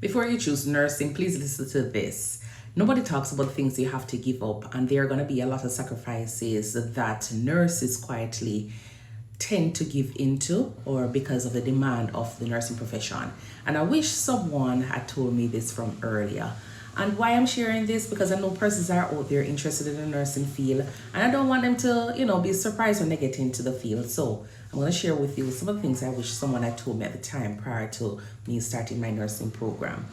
Before you choose nursing, please listen to this. Nobody talks about things you have to give up, and there are going to be a lot of sacrifices that nurses quietly tend to give into, or because of the demand of the nursing profession. And I wish someone had told me this from earlier. And why I'm sharing this, because I know persons are out there interested in the nursing field, and I don't want them to, be surprised when they get into the field. So I'm going to share with you some of the things I wish someone had told me at the time prior to me starting my nursing program.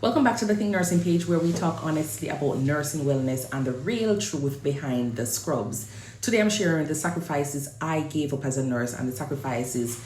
Welcome back to the ThinkNursing page, where we talk honestly about nursing wellness and the real truth behind the scrubs. Today I'm sharing the sacrifices I gave up as a nurse and the sacrifices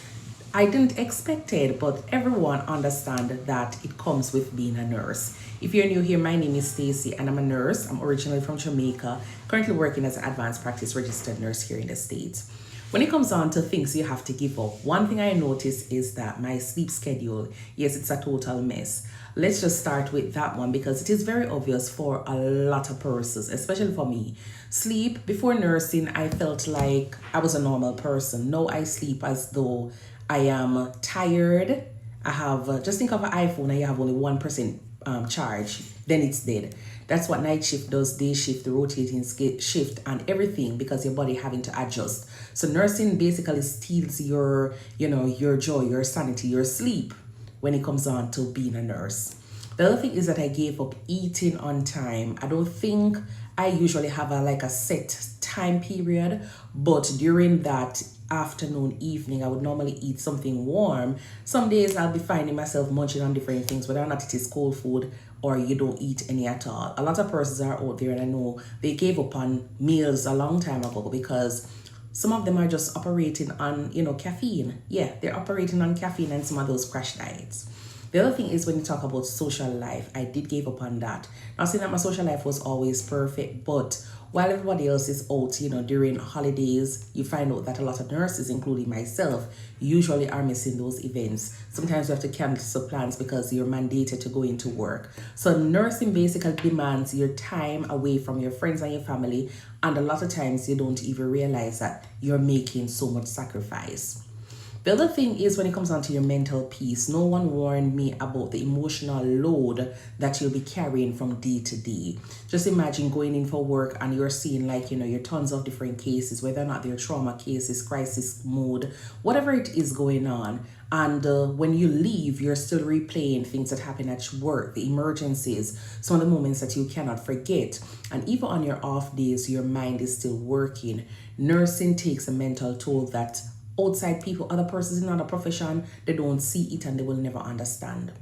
I didn't expect it, but everyone understands that it comes with being a nurse. If you're new here, my name is Stacy and I'm a nurse. I'm originally from Jamaica, currently working as an advanced practice registered nurse here in the States. When it comes on to things you have to give up, one thing I notice is that my sleep schedule, yes, it's a total mess. Let's just start with that one because it is very obvious for a lot of persons, especially for me. Sleep, before nursing, I felt like I was a normal person. Now I sleep as though I am tired. I have, just think of an iPhone and you have only 1% charge, then it's dead. That's what night shift does, day shift, the rotating shift, and everything, because your body having to adjust. So nursing basically steals your joy, your sanity, your sleep when it comes on to being a nurse. The other thing is that I gave up eating on time. I don't think I usually have a set time period, but during that afternoon, evening, I would normally eat something warm. Some days I'll be finding myself munching on different things, whether or not it is cold food or you don't eat any at all. A lot of persons are out there, and I know they gave up on meals a long time ago because some of them are just operating on, caffeine. Yeah, they're operating on caffeine and some of those crash diets. The other thing is when you talk about social life, I did give up on that. Not saying that my social life was always perfect, but while everybody else is out, during holidays, you find out that a lot of nurses, including myself, usually are missing those events. Sometimes you have to cancel plans because you're mandated to go into work. So nursing basically demands your time away from your friends and your family, and a lot of times you don't even realize that you're making so much sacrifice. The other thing is when it comes down to your mental peace, no one warned me about the emotional load that you'll be carrying from day to day. Just imagine going in for work and you're seeing your tons of different cases, whether or not they're trauma cases, crisis mode, whatever it is going on. And when you leave, you're still replaying things that happen at work, the emergencies, some of the moments that you cannot forget. And even on your off days, your mind is still working. Nursing takes a mental toll that outside people, other persons in another profession, they don't see it and they will never understand.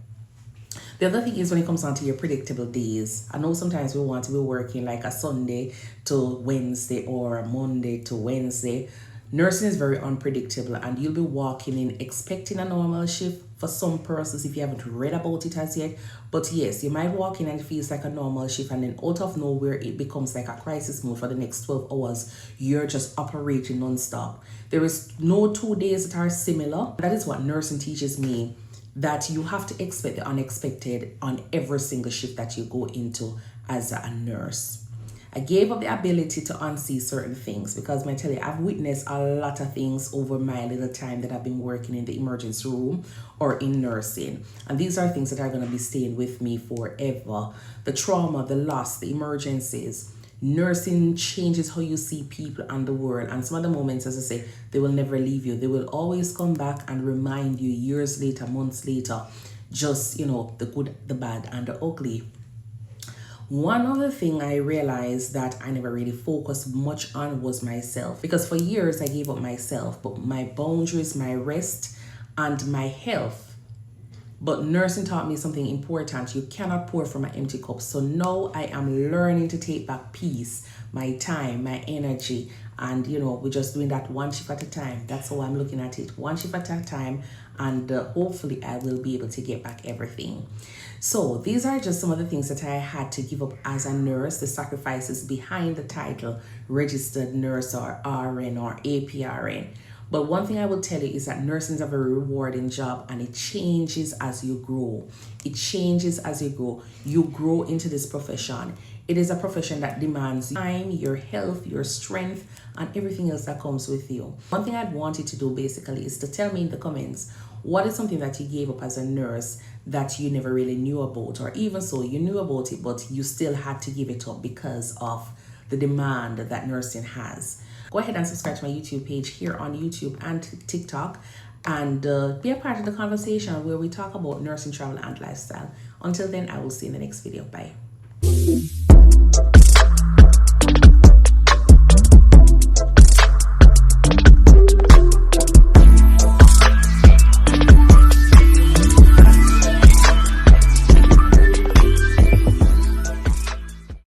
The other thing is when it comes down to your predictable days. I know sometimes we want to be working like a Sunday to Wednesday or a Monday to Wednesday. Nursing is very unpredictable, and you'll be walking in expecting a normal shift for some persons if you haven't read about it as yet. But yes, you might walk in and it feels like a normal shift, and then out of nowhere it becomes like a crisis mode for the next 12 hours. You're just operating non-stop. There is no 2 days that are similar. That is what nursing teaches me, that you have to expect the unexpected on every single shift that you go into as a nurse. I gave up the ability to unsee certain things because, I tell you, I've witnessed a lot of things over my little time that I've been working in the emergency room or in nursing. And these are things that are going to be staying with me forever. The trauma, the loss, the emergencies. Nursing changes how you see people and the world. And some of the moments, as I say, they will never leave you. They will always come back and remind you years later, months later, just, the good, the bad, and the ugly. One other thing I realized that I never really focused much on was myself, because for years I gave up myself, but my boundaries, my rest, and my health. But nursing taught me something important. You cannot pour from an empty cup. So now I am learning to take back peace, my time, my energy. And, we're just doing that one shift at a time. That's how I'm looking at it. One shift at a time. And hopefully I will be able to get back everything. So these are just some of the things that I had to give up as a nurse, the sacrifices behind the title, registered nurse or RN or APRN. But one thing I will tell you is that nursing is a very rewarding job, and it changes as you grow. It changes as you grow. You grow into this profession. It is a profession that demands time, your health, your strength, and everything else that comes with you. One thing I'd want you to do basically is to tell me in the comments, what is something that you gave up as a nurse that you never really knew about, or even so you knew about it but you still had to give it up because of the demand that nursing has. Go ahead and subscribe to my YouTube page here on YouTube and TikTok, and be a part of the conversation where we talk about nursing, travel, and lifestyle. Until then, I will see you in the next video. Bye.